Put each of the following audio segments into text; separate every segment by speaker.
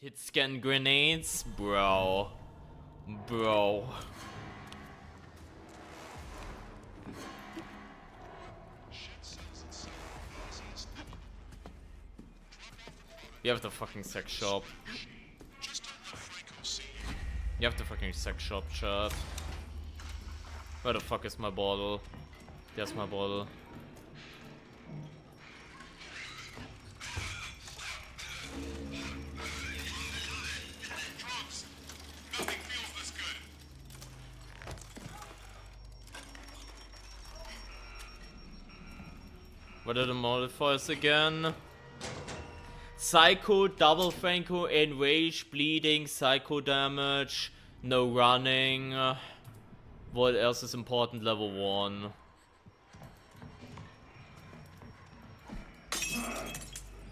Speaker 1: Hit scan grenades? Bro. Bro. You have the fucking sex shop. You have the fucking sex shop, chat. Where the fuck is my bottle? There's my bottle. What are the modifiers again? Psycho, double Franco, enrage, bleeding, psycho damage, no running. What else is important? Level 1.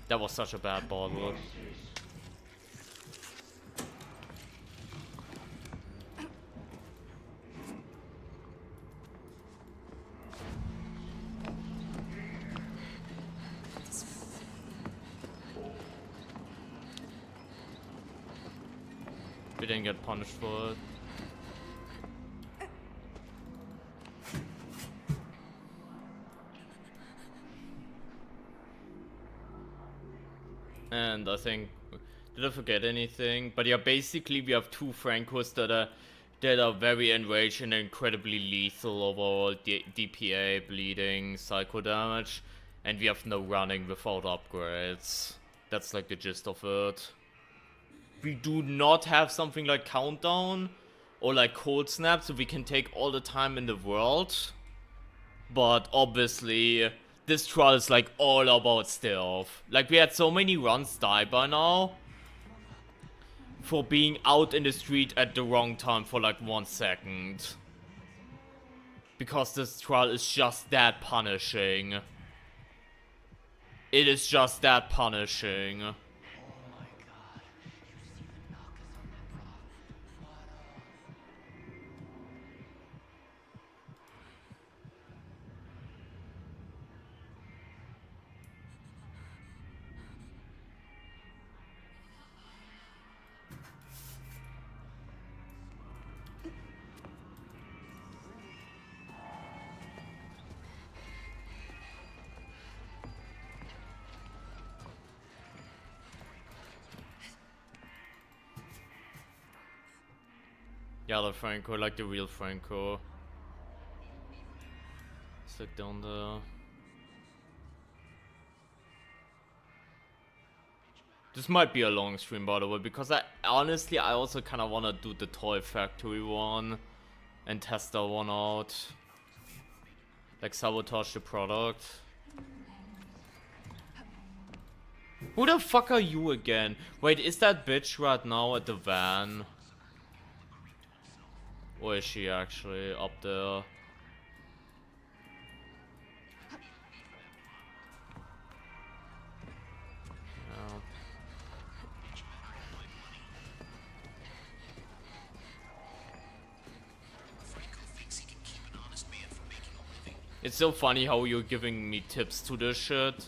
Speaker 1: That was such a bad bottle. We didn't get punished for it. And I think, did I forget anything? But yeah, basically we have two Francos that are very enraged and incredibly lethal overall. DPA, bleeding, psycho damage, and we have no running without upgrades. That's like the gist of it. We do not have something like countdown or like cold snap, so we can take all the time in the world. But obviously, this trial is like all about stealth. Like, we had so many runs die by now for being out in the street at the wrong time for like 1 second. Because this trial is just that punishing. It is just that punishing. Yeah, the Franco, like the real Franco. Sit down there. This might be a long stream, by the way, because I also kind of want to do the toy factory one and test that one out. Like, sabotage the product. Who the fuck are you again? Wait, is that bitch right now at the van? Or is she actually up there? Yeah. It's so funny how you're giving me tips to this shit.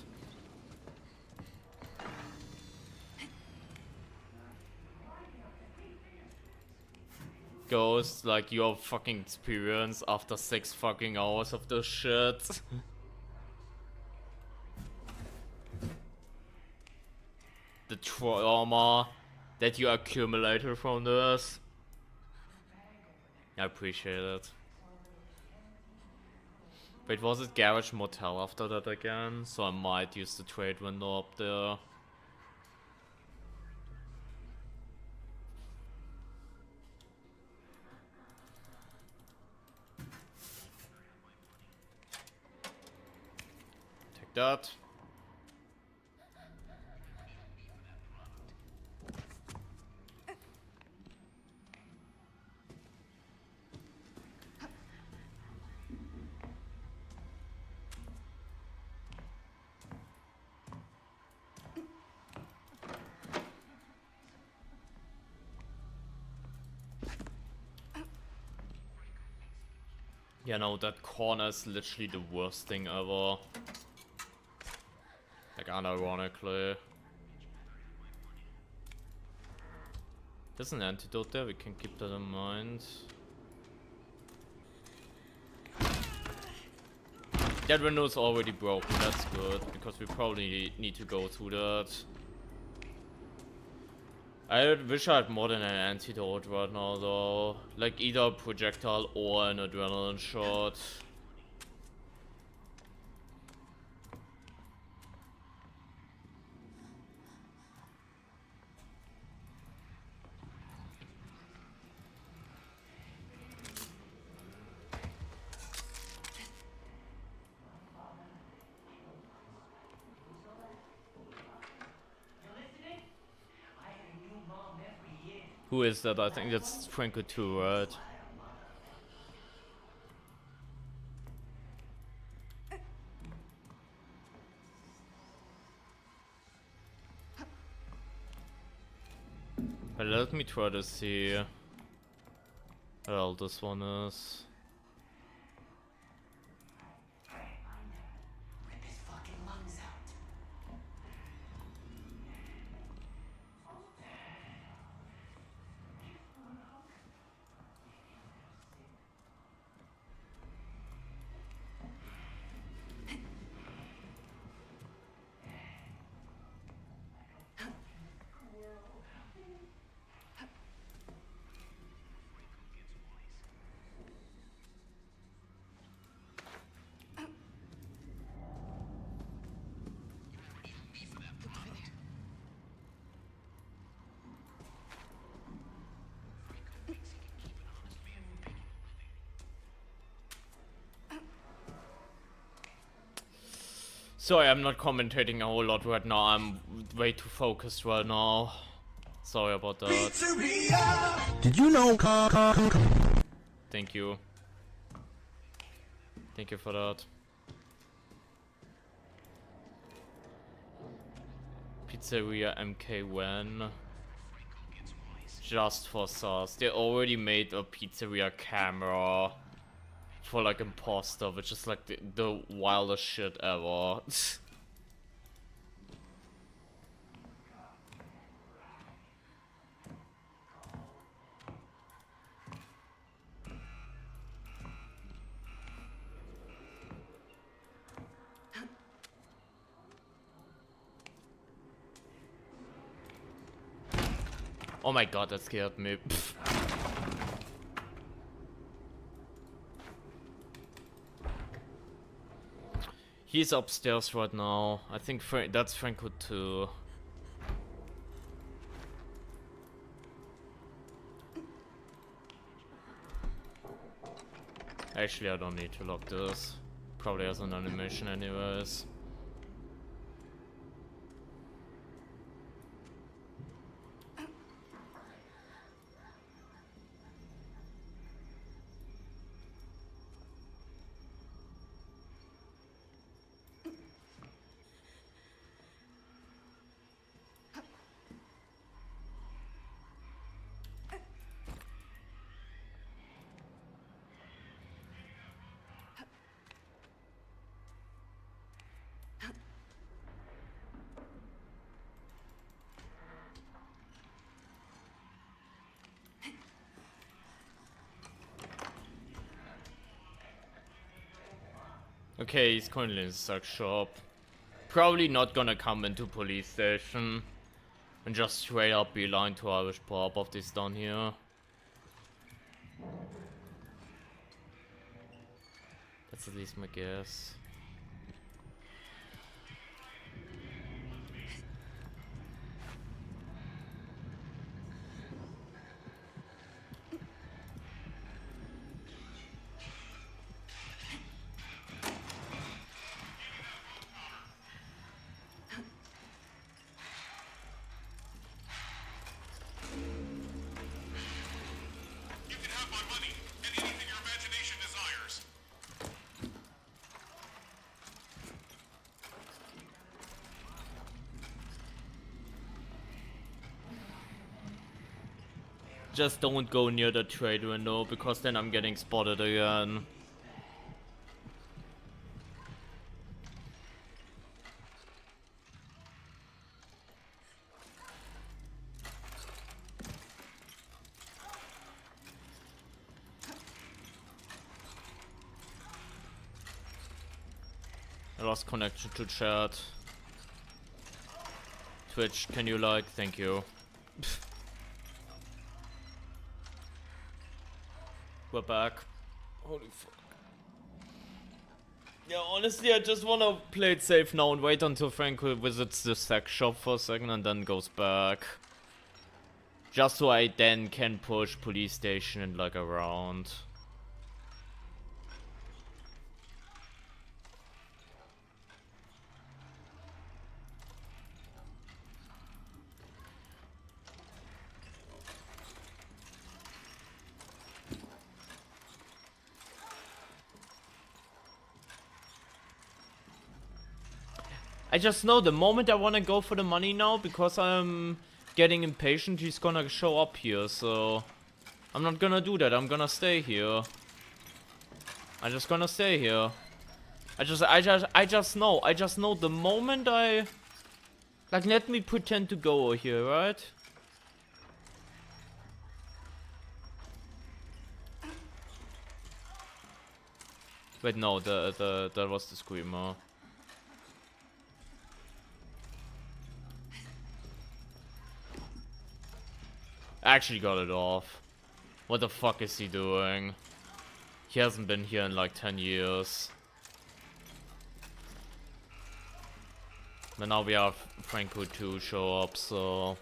Speaker 1: Ghost, like, your fucking experience after 6 fucking hours of this shit. The trauma that you accumulated from this. I appreciate it. Wait, was it Garage Motel after that again? So I might use the trade window up there. Take that. Yeah, no, that corner is literally the worst thing ever. Like, unironically. There's an antidote there, we can keep that in mind. That window is already broken, that's good, because we probably need to go through that. I wish I had more than an antidote right now though. Like either a projectile or an adrenaline shot. Who is that? I think that's Franco too, right? But let me try to see how old this one is. Sorry, I'm not commentating a whole lot right now. I'm way too focused right now. Sorry about that. Pizzeria.
Speaker 2: Did you know?
Speaker 1: Thank you. Thank you for that. Pizzeria MK when? Just for sus. They already made a pizzeria camera for like imposter, which is like the wildest shit ever. Oh my god, that scared me. He's upstairs right now. I think that's Franco too. Actually, I don't need to lock this. Probably has an animation anyways. Okay, he's currently in the sex shop. Probably not gonna come into police station and just straight up beeline to Irish pub of this done here. That's at least my guess. Just don't go near the trade window, because then I'm getting spotted again. lost connection to chat. Twitch, can you like? Thank you. We're back. Holy fuck. Yeah, honestly, I just wanna play it safe now and wait until Franco visits the sex shop for a second and then goes back. Just so I then can push police station and like around. I just know the moment I want to go for the money now, because I'm getting impatient, he's gonna show up here, so I'm not gonna do that. I'm gonna stay here. I'm just gonna stay here. I just know the moment I like, let me pretend to go here, right? Wait, no, that was the screamer. Actually got it off. What the fuck is he doing? He hasn't been here in like 10 years. But now we have Franco 2 show up, so...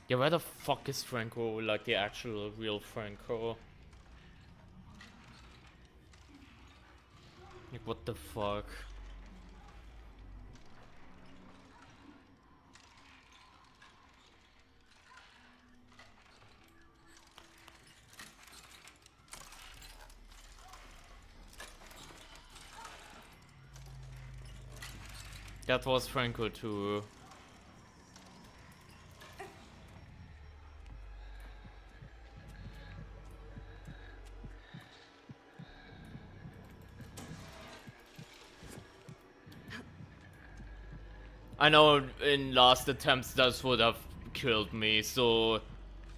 Speaker 1: Yeah, where the fuck is Franco? Like the actual real Franco? Like, what the fuck? That was Franco too. I know in last attempts that would have killed me, so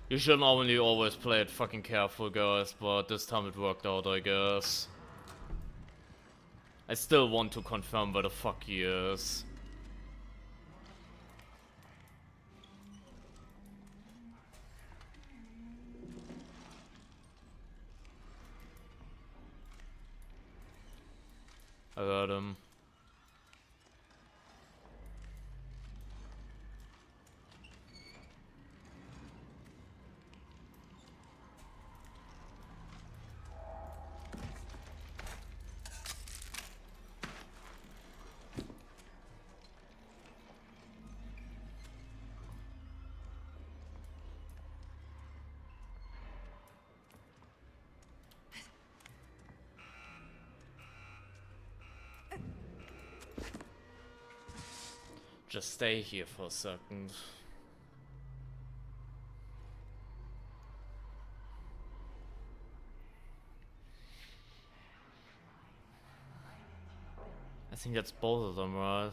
Speaker 1: you should normally always play it fucking careful, guys, but this time it worked out, I guess. I still want to confirm where the fuck he is. I heard him. Just stay here for a second. I think that's both of them, right?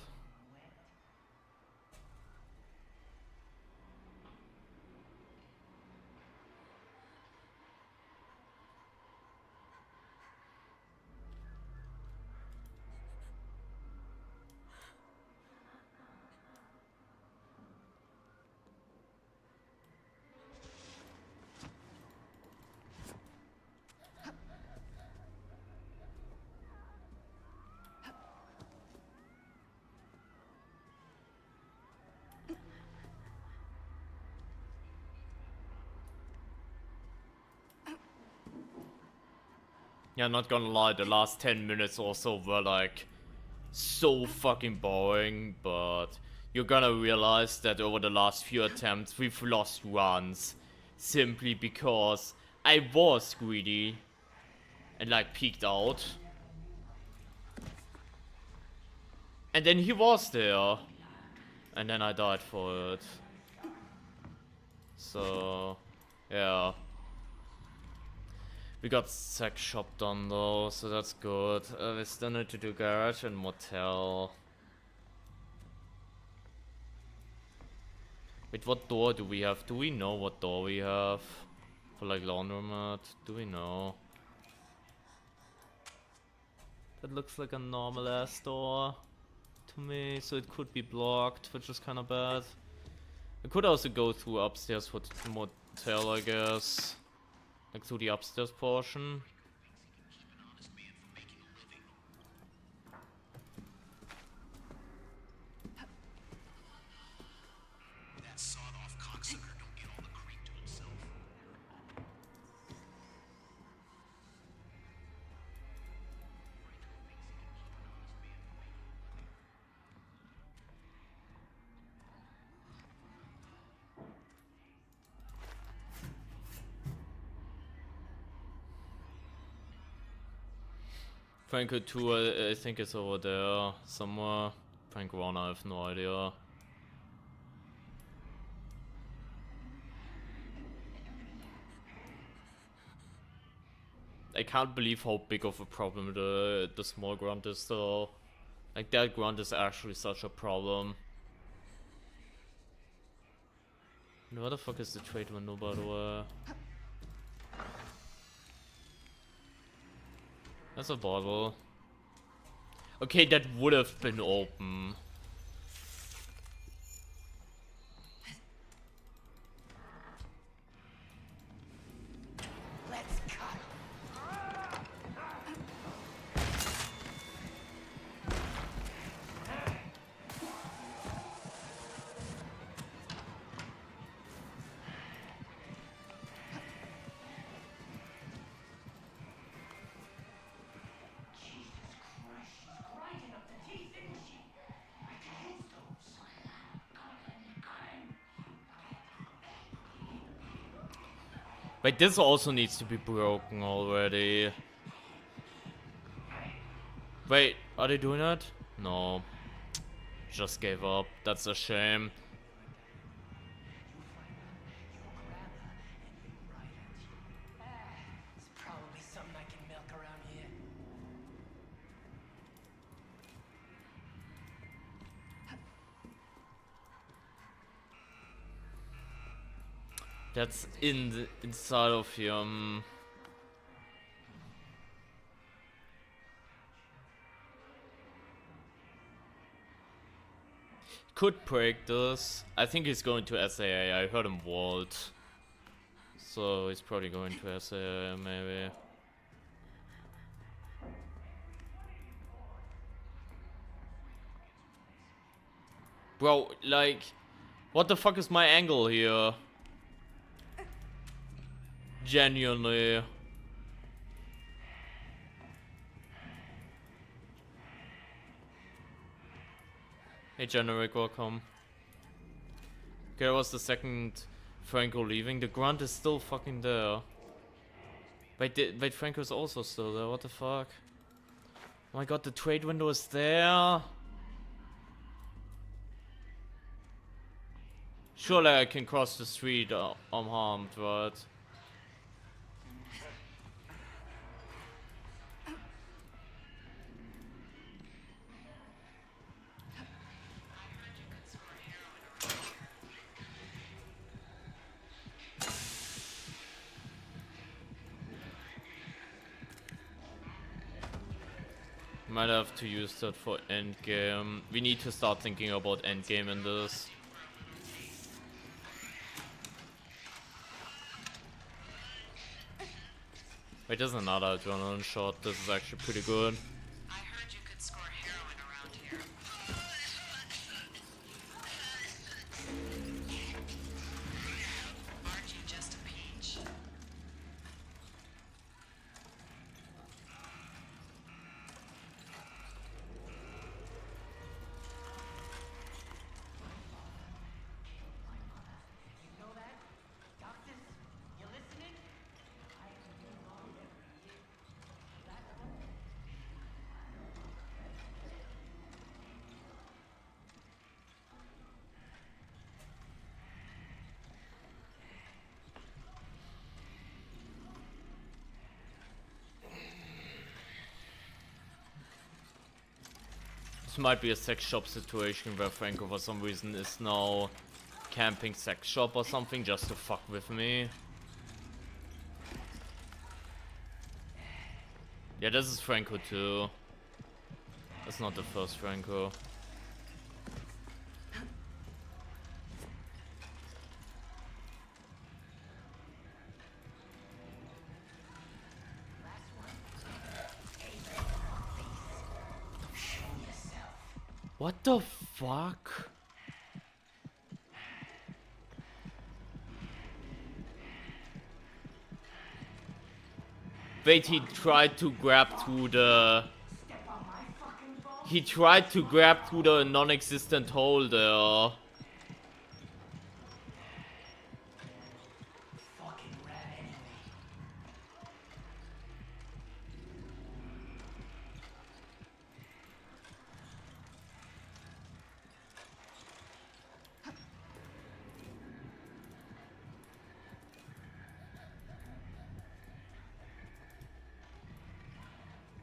Speaker 1: Yeah, not gonna lie, the last 10 minutes or so were like so fucking boring, but you're gonna realize that over the last few attempts we've lost runs simply because I was greedy and like peeked out. And then he was there. And then I died for it. So Yeah. We got sex shop done though, so that's good. We still need to do garage and motel. Wait, what door do we have? Do we know what door we have? For like laundromat? Do we know? That looks like a normal ass door to me, so it could be blocked, which is kinda bad. I could also go through upstairs for the motel, I guess. Like through the upstairs portion. Franco 2, I think is over there somewhere. Franco 1, I have no idea. I can't believe how big of a problem the small grunt is though. Like that grunt is actually such a problem. And where the fuck is the trade window, by the way? That's a bottle. Okay, that would have been open. Wait, this also needs to be broken already. Wait, are they doing that? No. Just gave up. That's a shame. That's inside of him. Could break this. I think he's going to SAA. I heard him vault. So he's probably going to SAA maybe. Bro, like, what the fuck is my angle here? Genuinely. Hey Generic, welcome. Okay, that was the second Franco leaving. The grunt is still fucking there. Wait, Franco's also still there, what the fuck? Oh my god, the trade window is there. Surely I can cross the street unharmed, right? Might have to use that for endgame. We need to start thinking about endgame in this. Wait, there's another adrenaline shot. This is actually pretty good.
Speaker 2: I heard you could score heroin around here. Aren't you just a peach?
Speaker 1: This might be a sex shop situation where Franco for some reason is now camping sex shop or something just to fuck with me. Yeah, this is Franco too. That's not the first Franco. What the fuck? Wait, he tried to grab through the... He tried to grab through the non-existent hole there.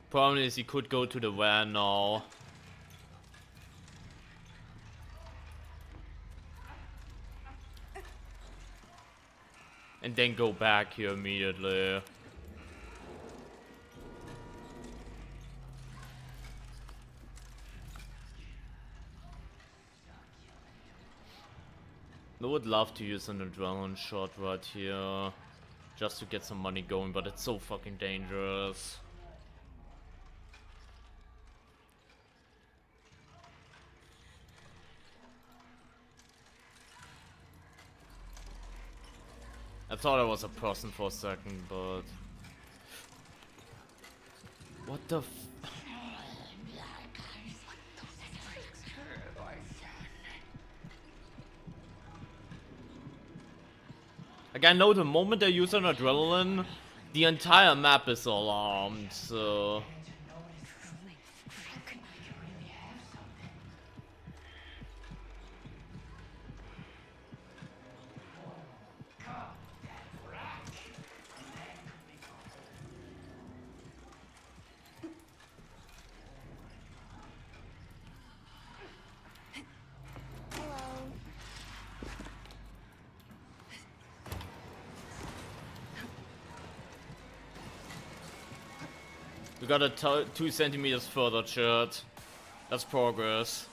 Speaker 1: Problem is he could go to the van now. And then go back here immediately. I would love to use an adrenaline shot right here. Just to get some money going, but it's so fucking dangerous. I thought I was a person for a second, but... What the f... Like, I know the moment I use an adrenaline, the entire map is alarmed, so... We got a 2 centimeters further, chat. That's progress.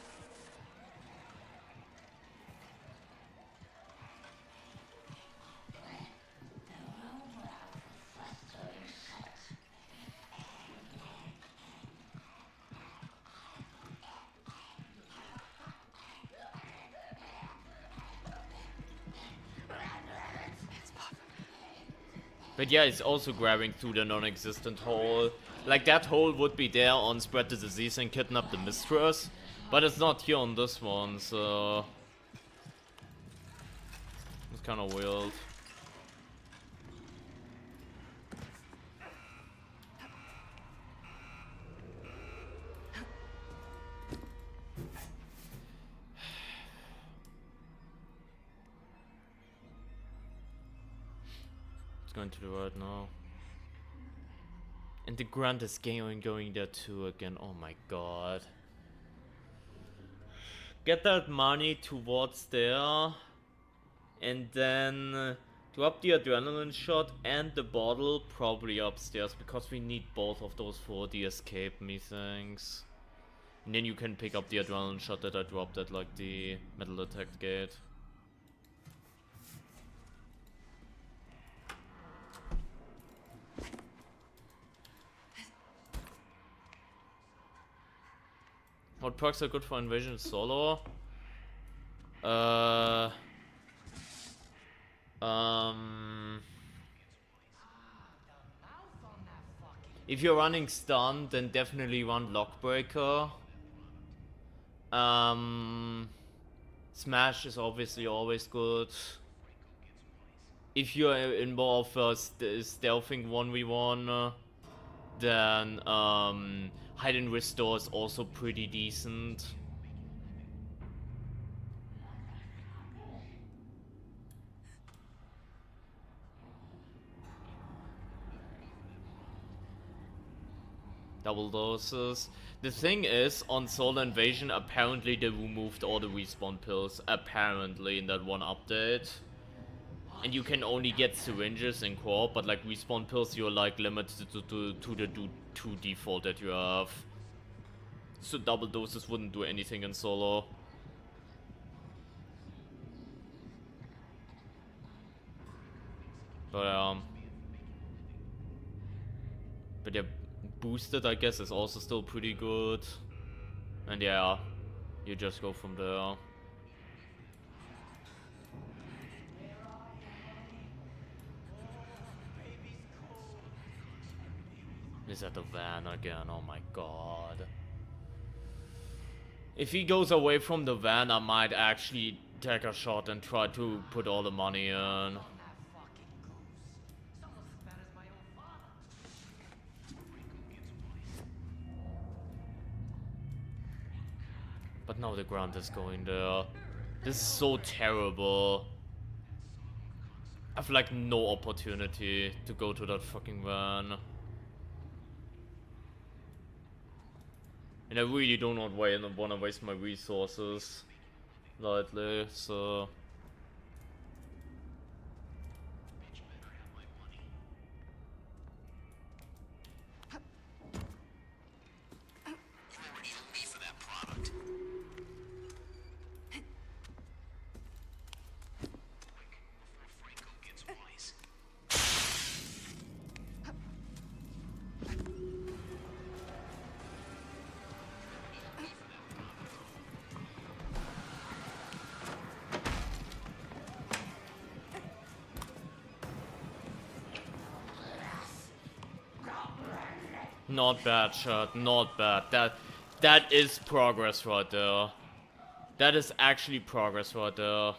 Speaker 1: But yeah, it's also grabbing through the non-existent hole. Like, that hole would be there on Spread the Disease and Kidnap the Mistress. But it's not here on this one, so... It's kinda weird. It's going to the right now. And the grunt is going there too again. Oh my god. Get that money towards there. And then drop the adrenaline shot and the bottle probably upstairs. Because we need both of those for the escape, methinks. And then you can pick up the adrenaline shot that I dropped at like the metal detect gate. What perks are good for Invasion solo? If you're running stun, then definitely run Lockbreaker. Smash is obviously always good. If you're in more of a stealthing 1v1, then Hide and Restore is also pretty decent. Double doses. The thing is, on Solar Invasion, apparently they removed all the respawn pills, apparently, in that one update. And you can only get syringes in co-op, but like respawn pills, you're like limited to the two default that you have. So double doses wouldn't do anything in solo. But yeah, boosted I guess is also still pretty good. And yeah, you just go from there. Is that the van again? Oh my god. If he goes away from the van, I might actually take a shot and try to put all the money in. But now the ground is going there. This is so terrible. I have like no opportunity to go to that fucking van. And I really do not want to waste my resources lightly, so... Not bad shot, not bad. That is progress right there. That is actually progress right there.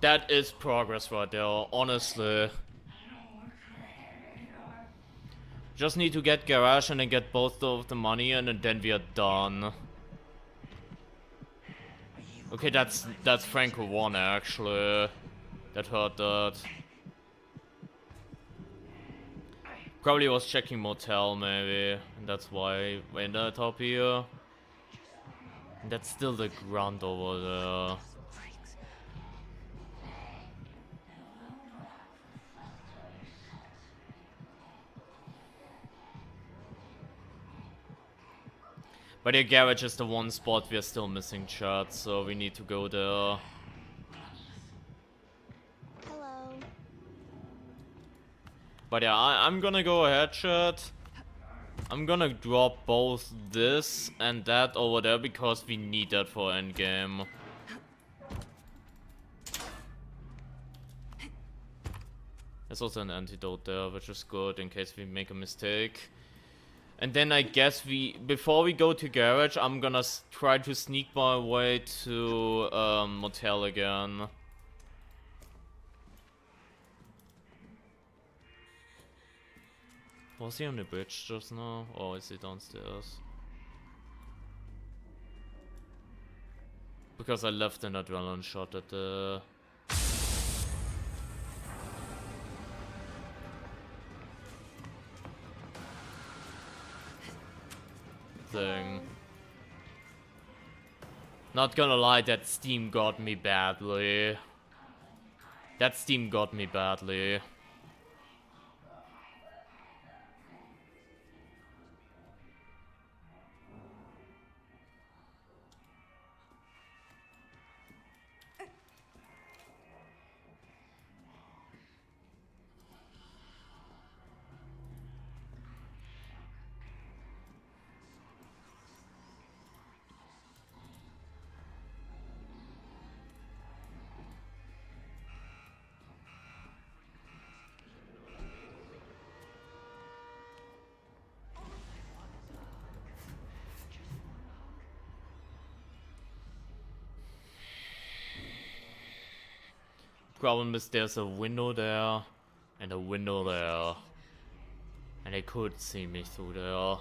Speaker 1: That is progress right there, honestly. Just need to get garage and then get both of the money in, and then we are done. Okay, that's Franco 1 actually. That hurt that. Probably was checking motel maybe. And that's why we ended up here. And that's still the grunt over there. But the garage is the one spot we are still missing chat, so we need to go there.
Speaker 3: Hello.
Speaker 1: But yeah, I'm gonna go ahead, chat. I'm gonna drop both this and that over there because we need that for endgame. There's also an antidote there, which is good in case we make a mistake. And then I guess before we go to garage, I'm gonna try to sneak my way to motel again. Was he on the bridge just now? Or is he downstairs? Because I left an adrenaline shot at the... thing. Not gonna lie, that Steam got me badly. That Steam got me badly. Problem is there's a window there and a window there, and they could see me through there.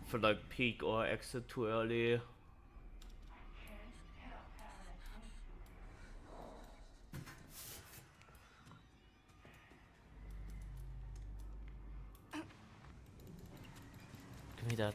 Speaker 1: For like peek or exit too early. me that.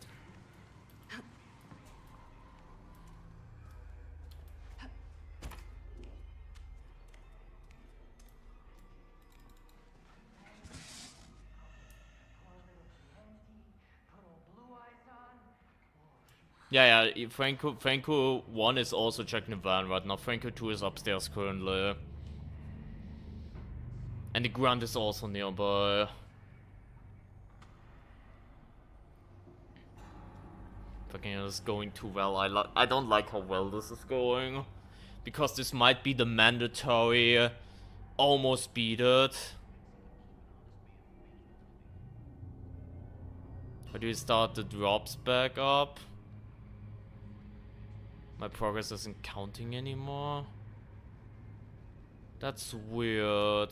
Speaker 1: Yeah, Franco 1 is also checking the van right now. Franco 2 is upstairs currently. And the grunt is also nearby. Fucking hell, this is going too well. I don't like how well this is going. Because this might be the mandatory almost beat it. How do you start the drops back up? My progress isn't counting anymore. That's weird.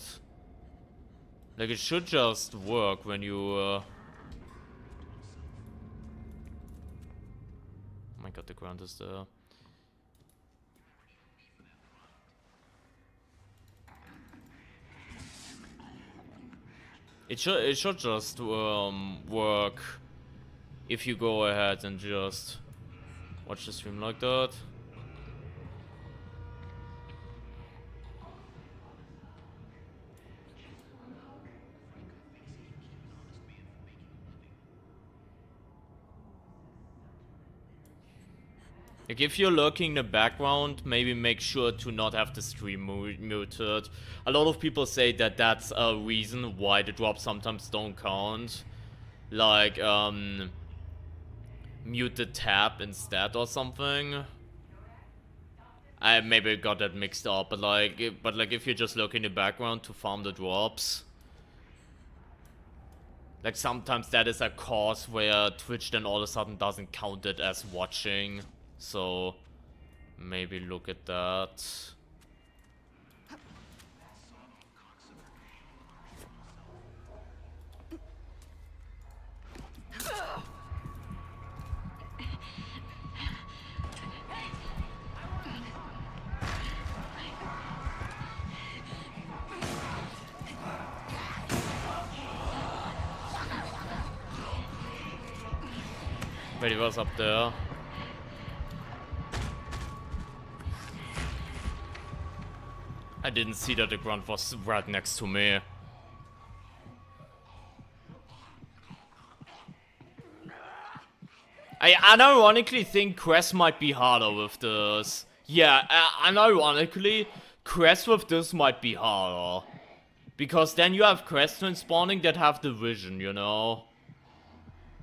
Speaker 1: Like, it should just work when you, Oh my god, the ground is there. It should just, work if you go ahead and just watch the stream like that. Like, if you're lurking in the background, maybe make sure to not have the stream muted. A lot of people say that that's a reason why the drops sometimes don't count. Like, mute the tab instead or something. I maybe got that mixed up, but like, if you're just looking in the background to farm the drops, like, sometimes that is a cause where Twitch then all of a sudden doesn't count it as watching. So maybe look at that. Wait, he was up there. I didn't see that the grunt was right next to me. I unironically think Crest might be harder with this. Yeah, unironically, Crest with this might be harder. Because then you have Crest twins spawning that have the vision, you know?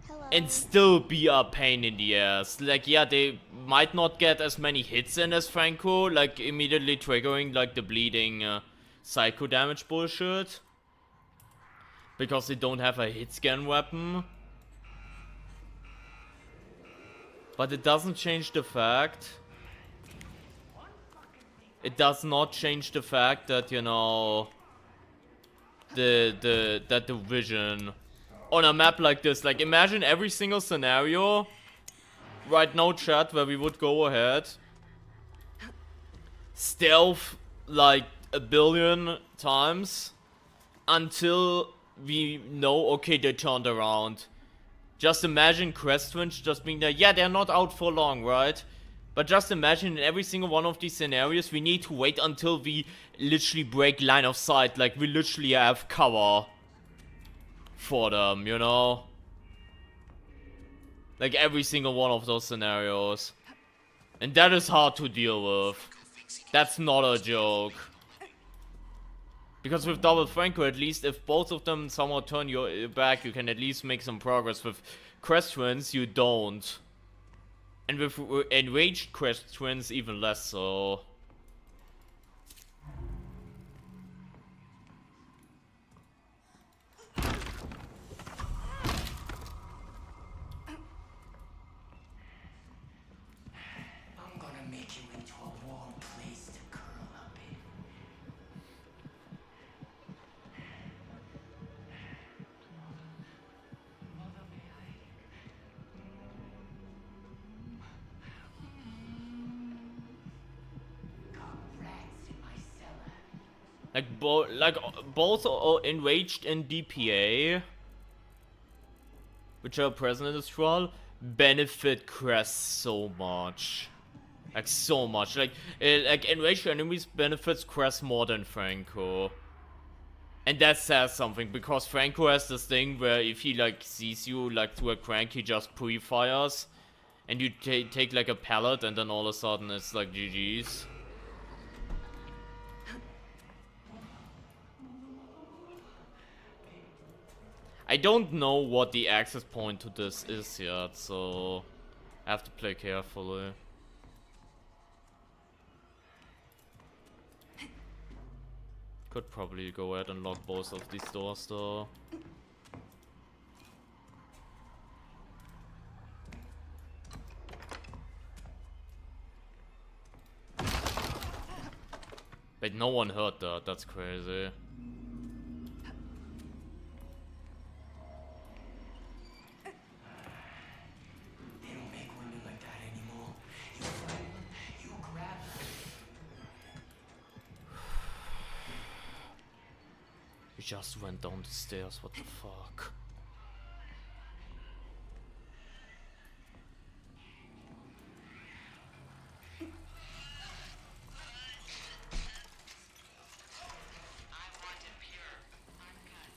Speaker 3: Hello.
Speaker 1: And still be a pain in the ass. Like, yeah, they might not get as many hits in as Franco, like immediately triggering like the bleeding psycho damage bullshit. Because they don't have a hit scan weapon. But it doesn't change the fact. It does not change the fact that, you know, that the vision on a map like this, like, imagine every single scenario right now, chat, where we would go ahead, stealth like a billion times until we know, okay, they turned around. Just imagine Crest Twins just being there. Yeah, they're not out for long, right? But just imagine in every single one of these scenarios, we need to wait until we literally break line of sight. Like, we literally have cover for them, you know? Like, every single one of those scenarios. And that is hard to deal with. That's not a joke. Because with Double Franco, at least, if both of them somehow turn your back, you can at least make some progress. With Crest Twins, you don't. And with Enraged Crest Twins, even less so.
Speaker 4: I'm gonna make you into a warm place to curl up in. Got rats in my cellar.
Speaker 1: Like both are enraged and DPA. which are present in this trial, benefit Crest so much. Like, so much. Like enraged enemies benefits Crest more than Franco. And that says something, because Franco has this thing where if he, like, sees you, like, through a crank, he just pre-fires. And you take, like, a pallet, and then all of a sudden it's, like, GG's. I don't know what the access point to this is yet, so I have to play carefully. Could probably go ahead and lock both of these doors though. But no one heard that, that's crazy.
Speaker 4: They don't make women like that anymore. You find one, you grab them.
Speaker 1: We just went down the stairs, what the fuck?
Speaker 2: I want it pure. I'm good.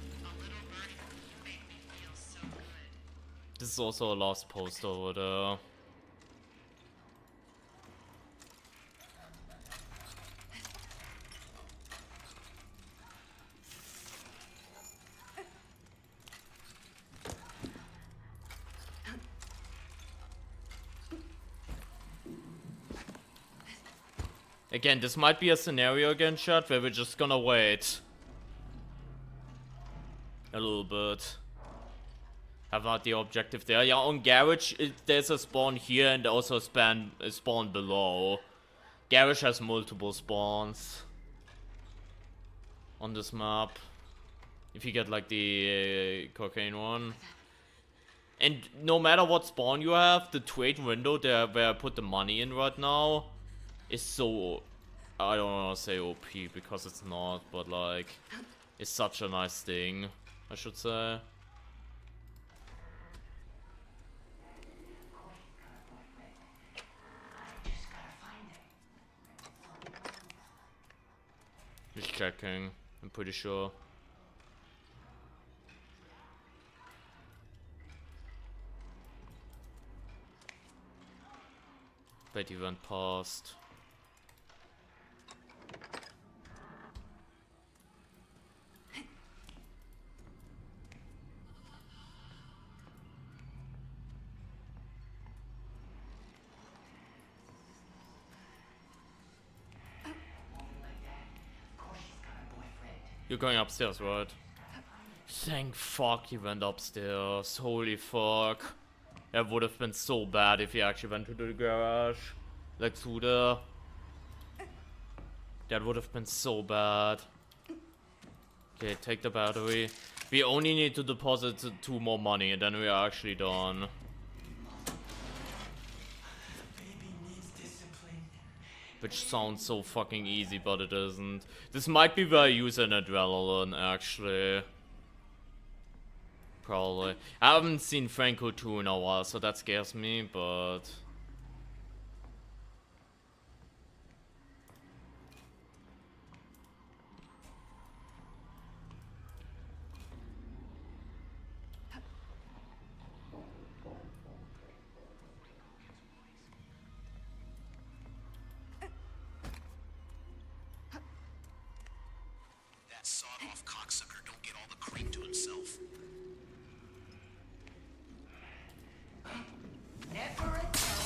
Speaker 2: A little birdie, you make me feel so good.
Speaker 1: This is also a last post over there. Again, this might be a scenario again, chat, where we're just gonna wait a little bit. Have not the objective there. Yeah, on Garage, there's a spawn here and also a spawn below. Garage has multiple spawns on this map. If you get like the cocaine one. And no matter what spawn you have, the trade window there where I put the money in right now is so, I don't want to say OP because it's not, but like, it's such a nice thing, I should say. Just checking, I'm pretty sure. Bet he went past. You're going upstairs, right? Thank fuck he went upstairs. Holy fuck. That would have been so bad if he actually went to the garage. Like through there. That would have been so bad. Okay, take the battery. We only need to deposit 2 more money and then we are actually done.
Speaker 4: Baby needs discipline.
Speaker 1: Which sounds so fucking easy, but it isn't. This might be where I use an adrenaline, actually. Probably. I haven't seen Franco 2 in a while, so that scares me, but...
Speaker 5: That sawed-off cocksucker don't get all the credit to himself.
Speaker 4: Never a dull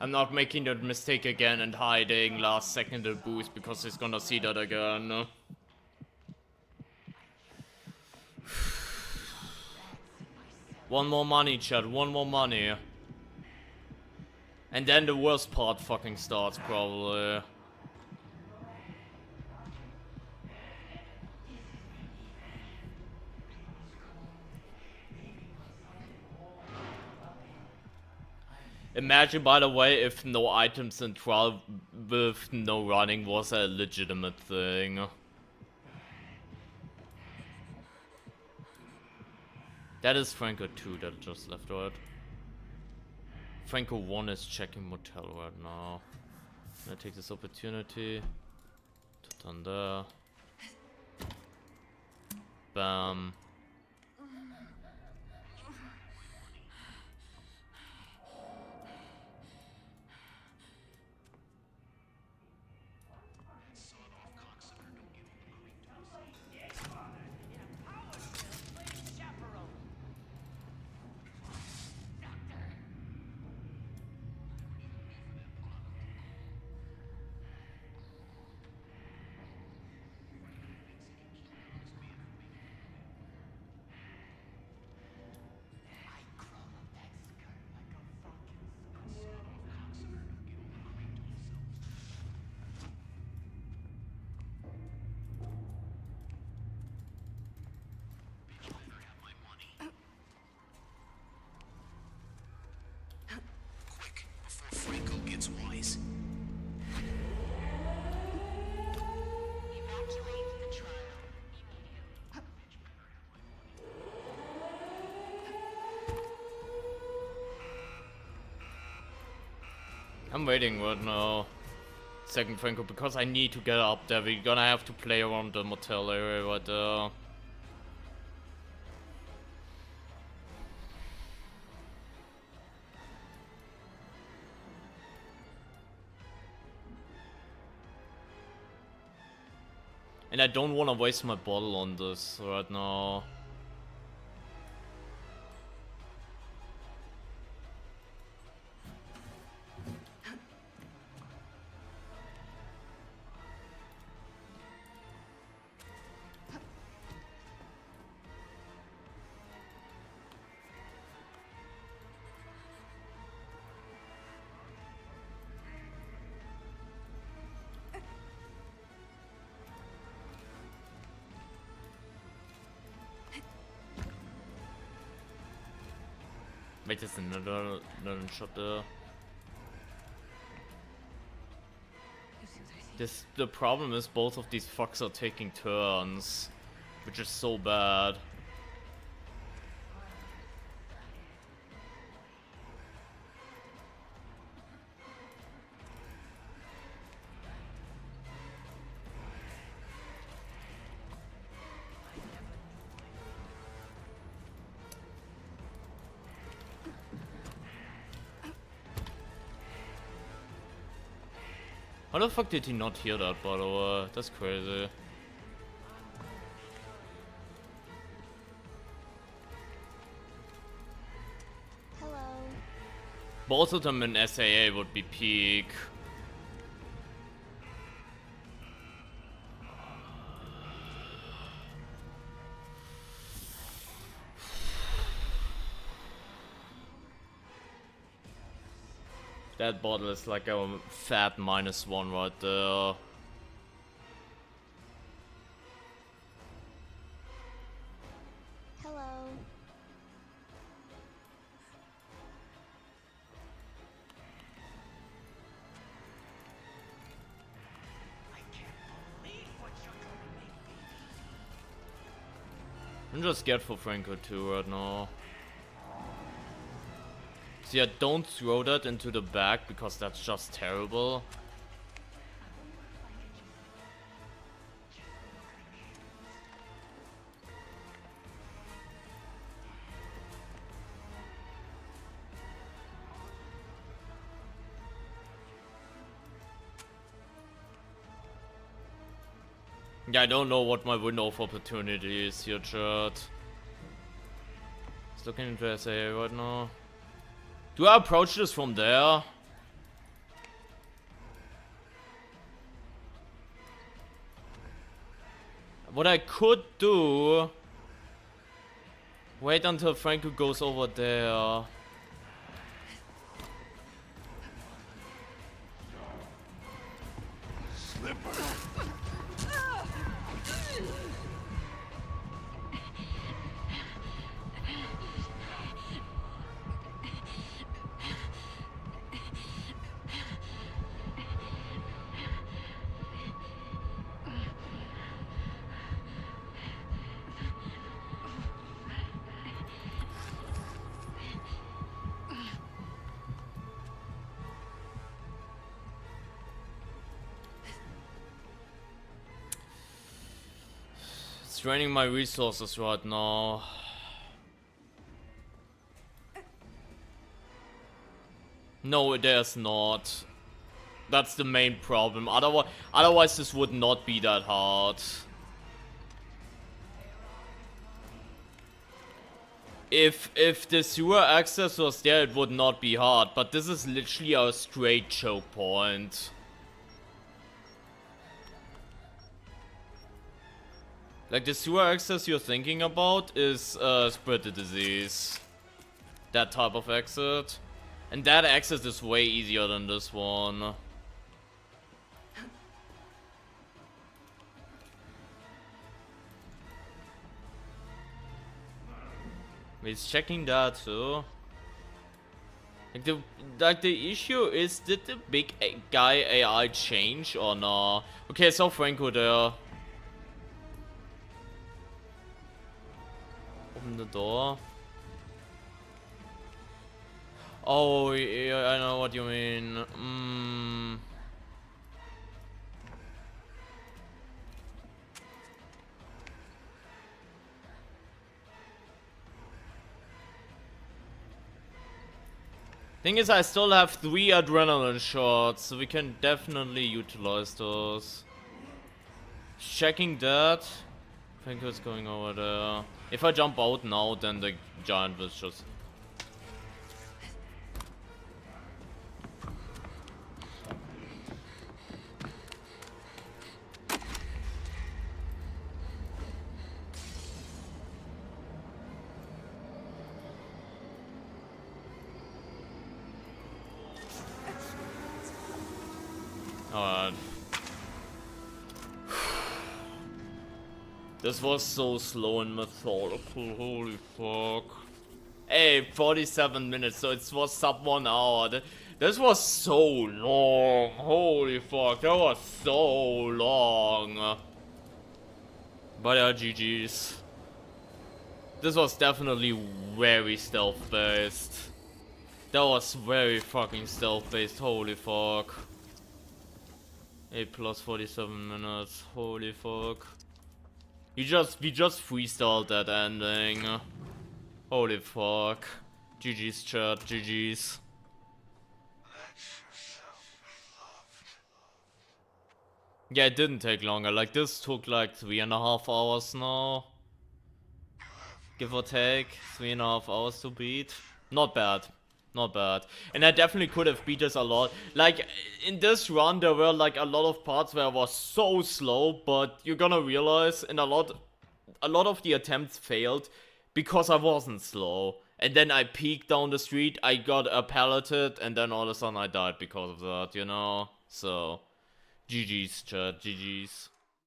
Speaker 1: I'm not making that mistake again and hiding last second the boost because he's gonna see that again. One more money, chat, one more money. And then the worst part fucking starts, probably. Imagine, by the way, if no items in trial with no running was a legitimate thing. That is Franco 2 that just left, right? Franco 1 is checking motel right now. I take this opportunity to turn there. Bam.
Speaker 5: Quick, before Franco gets wise.
Speaker 2: Evacuate the trial immediately.
Speaker 1: I'm waiting right now. Second Franco, because I need to get up there. We're gonna have to play around the motel area right there. And I don't want to waste my bottle on this right now. Wait, there's another shot there. The problem is both of these fucks are taking turns, which is so bad. How the fuck did he not hear that, by the way? That's crazy.
Speaker 3: Hello.
Speaker 1: Both of them in SAA would be peak. That bottle is like a fat -1 right there.
Speaker 3: Hello.
Speaker 1: I'm just scared for Franco too right now. So yeah, don't throw that into the back because that's just terrible. Yeah, I don't know what my window of opportunity is here, chat. Just looking into SA right now. Do I approach this from there? What I could do... Wait until Franco goes over there. draining my resources right now. No, there's not. That's the main problem. Otherwise this would not be that hard. If the sewer access was there, it would not be hard. But this is literally a straight choke point. Like, the sewer access you're thinking about is spread the disease. That type of exit. And that exit is way easier than this one. He's checking that too. Like the issue is, did the big guy AI change or not? Okay, I saw Franco there. Open the door. Oh, yeah, I know what you mean. Thing is, I still have 3 adrenaline shots, so we can definitely utilize those. Checking that. Franco's going over there. If I jump out now, then the giant will just... Alright. This was so slow and methodical, holy fuck. Hey, 47 minutes, so it was sub 1 hour. This was so long, holy fuck, that was so long. But yeah, GG's. This was definitely very stealth based. That was very fucking stealth based, holy fuck. 8 plus 47 minutes, holy fuck. We just freestyled that ending. Holy fuck. GG's chat, GG's. Yeah, it didn't take longer, like this took like 3.5 hours now. Give or take, 3.5 hours to beat. Not bad. Not bad. And I definitely could have beat this a lot. Like, in this run, there were like a lot of parts where I was so slow, but you're gonna realize in a lot of the attempts failed because I wasn't slow. And then I peeked down the street, I got palleted, and then all of a sudden I died because of that, you know? So, GG's chat, GG's.